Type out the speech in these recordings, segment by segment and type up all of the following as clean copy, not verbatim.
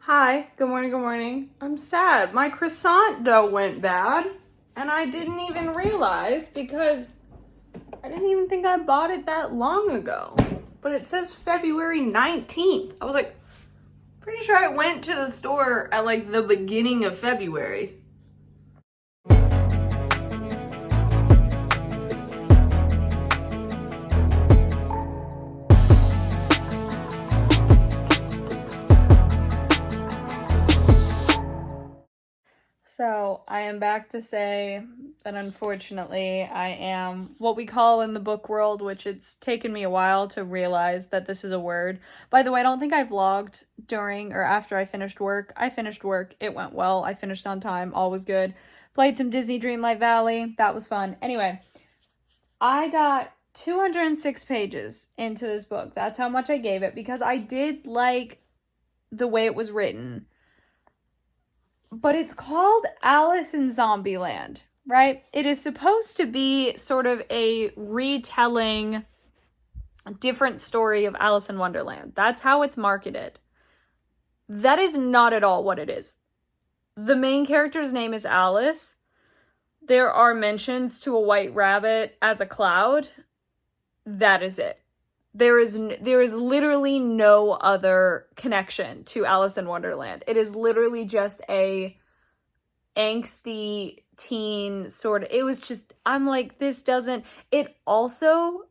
Hi, good morning, good morning. I'm sad. My croissant dough went bad, and I didn't even realize because I didn't even think I bought it that long ago. But it says February 19th. I was like, pretty sure I went to the store at like the beginning of February. So I am back to say that unfortunately I am what we call in the book world, which it's taken me a while to realize that this is a word. By the way, I don't think I vlogged during or after I finished work. I finished work. It went well. I finished on time. All was good. Played some Disney Dreamlight Valley. That was fun. Anyway, I got 206 pages into this book. That's how much I gave it because I did like the way it was written. But it's called Alice in Zombieland, right? It is supposed to be sort of a retelling, different story of Alice in Wonderland. That's how it's marketed. That is not at all what it is. The main character's name is Alice. There are mentions to a white rabbit as a cloud. That is it. There is literally no other connection to Alice in Wonderland. It is literally just a angsty teen sort of, it was just, I'm like, this doesn't, it also,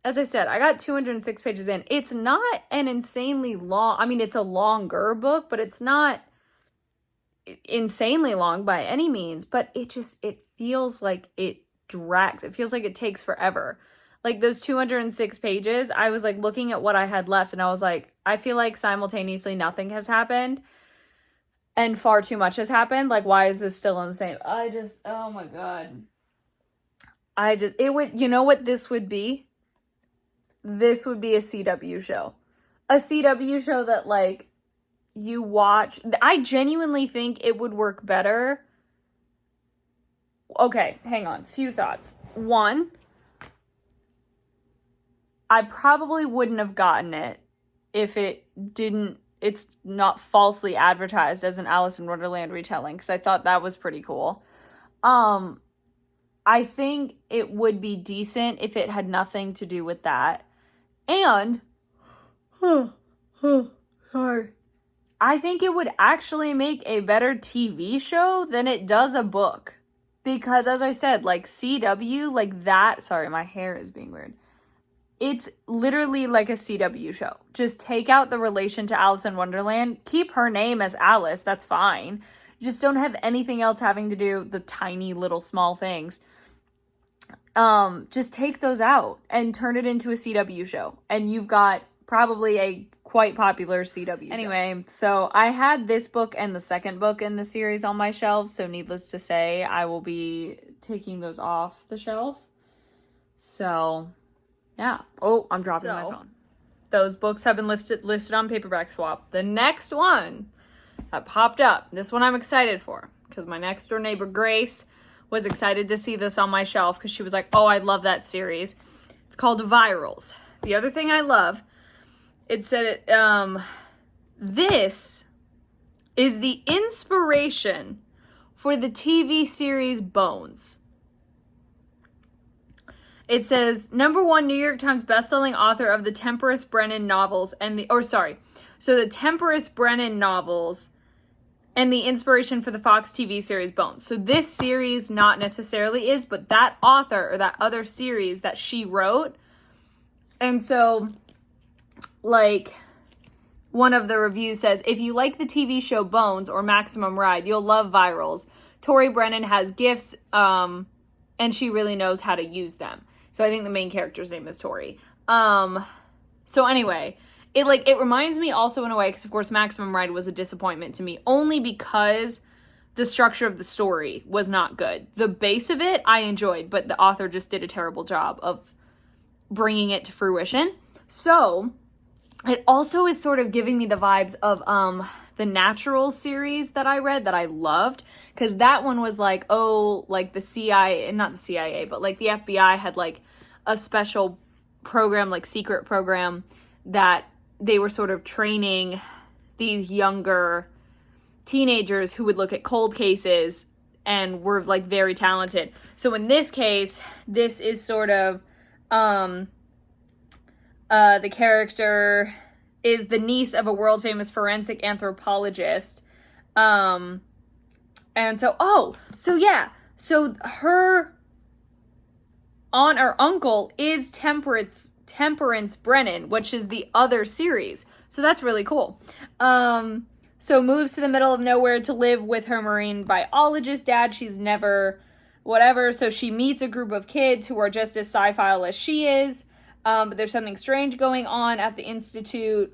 as I said, I got 206 pages in. It's not an insanely long, I mean, it's a longer book, but it's not insanely long by any means, but it feels like it drags. It feels like it takes forever. Like those 206 pages, I was like looking at what I had left and I was like, I feel like simultaneously nothing has happened and far too much has happened. Like, why is this still in the same? Oh my God. You know what this would be? This would be a CW show. A CW show that like you watch. I genuinely think it would work better. Okay, hang on. Few thoughts. One, I probably wouldn't have gotten it if it's not falsely advertised as an Alice in Wonderland retelling, because I thought that was pretty cool. I think it would be decent if it had nothing to do with that. And, sorry. I think it would actually make a better TV show than it does a book. Because as I said, like CW, like that, sorry, my hair is being weird. It's literally like a CW show. Just take out the relation to Alice in Wonderland. Keep her name as Alice. That's fine. Just don't have anything else having to do with the tiny little small things. Just take those out and turn it into a CW show. And you've got probably a quite popular CW show. Anyway, so I had this book and the second book in the series on my shelf. So needless to say, I will be taking those off the shelf. So yeah. Oh, I'm dropping my phone. Those books have been listed on Paperback Swap. The next one that popped up, this one I'm excited for, because my next door neighbor, Grace, was excited to see this on my shelf, because she was like, oh, I love that series. It's called Virals. The other thing I love, it said, this is the inspiration for the TV series Bones. It says, #1 New York Times bestselling author of the Temperance Brennan novels the Temperance Brennan novels and the inspiration for the Fox TV series Bones. So this series not necessarily is, but that author or that other series that she wrote. And so, like, one of the reviews says, if you like the TV show Bones or Maximum Ride, you'll love Virals. Tori Brennan has gifts, and she really knows how to use them. So I think the main character's name is Tori. So anyway, it reminds me also in a way, because of course Maximum Ride was a disappointment to me, only because the structure of the story was not good. The base of it I enjoyed, but the author just did a terrible job of bringing it to fruition. So it also is sort of giving me the vibes of the Natural series that I read that I loved, because that one was like, oh, like the CIA, not the CIA, but like the FBI had like a special program, like secret program, that they were sort of training these younger teenagers who would look at cold cases and were like very talented. So in this case, this is sort of the character is the niece of a world famous forensic anthropologist. And so her aunt or uncle is Temperance Brennan, which is the other series. So that's really cool. So moves to the middle of nowhere to live with her marine biologist dad. She's never whatever. So she meets a group of kids who are just as sci-fi as she is. But there's something strange going on at the institute.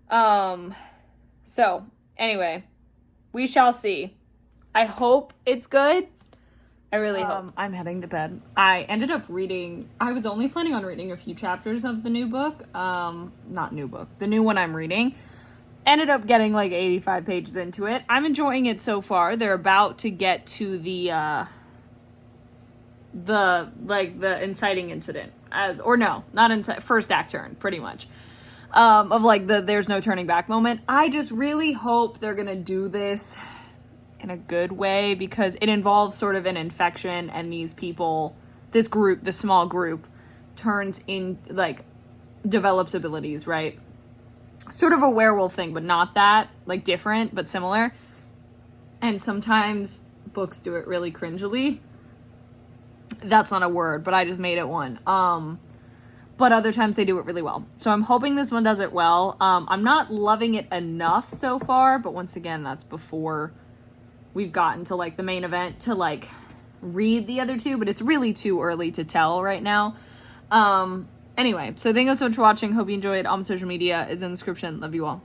So anyway, we shall see. I hope it's good. I really hope. I'm heading to bed. I ended up reading, I was only planning on reading a few chapters of the new book. Not new book, the new one I'm reading. Ended up getting like 85 pages into it. I'm enjoying it so far. They're about to get to the inciting incident. First act turn, pretty much. Of like the there's no turning back moment. I just really hope they're gonna do this in a good way, because it involves sort of an infection, and these people, this small group, develops abilities, right? Sort of a werewolf thing, but not that, like different, but similar. And sometimes books do it really cringily. That's not a word, but I just made it one. But other times they do it really well. So I'm hoping this one does it well. I'm not loving it enough so far, but once again, that's before we've gotten to like the main event to like read the other two, but it's really too early to tell right now. Anyway, so thank you so much for watching. Hope you enjoyed. All my social media is in the description. Love you all.